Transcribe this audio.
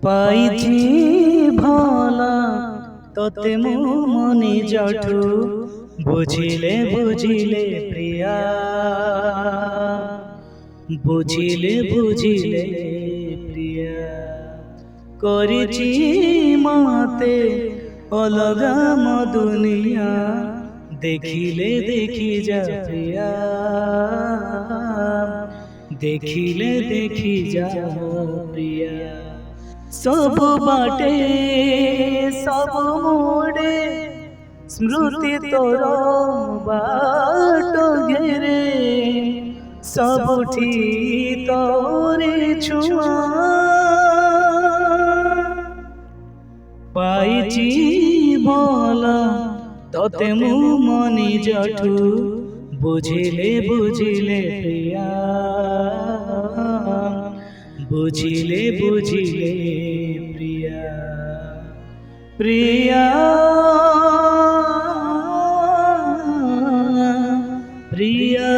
পাইছি ভলা তোতে মো মনি জঠু বুঝিলে বুঝিলে প্রিয়া বুঝিলে বুঝিলে প্রিয়া করিছি মতে অলগা মো দুনিয়া দেখিলে দেখি যা প্রিয়া দেখিলে দেখি যা প্রিয়া सब बाटे सब मोड़े स्मृति तोर बाट घेरे सबुठी तोरे छुआ पाइची भला तोते मु मनि जठु बुझिले बुझिले प्रिया बुझिले बुझिले प्रिया प्रिया प्रिया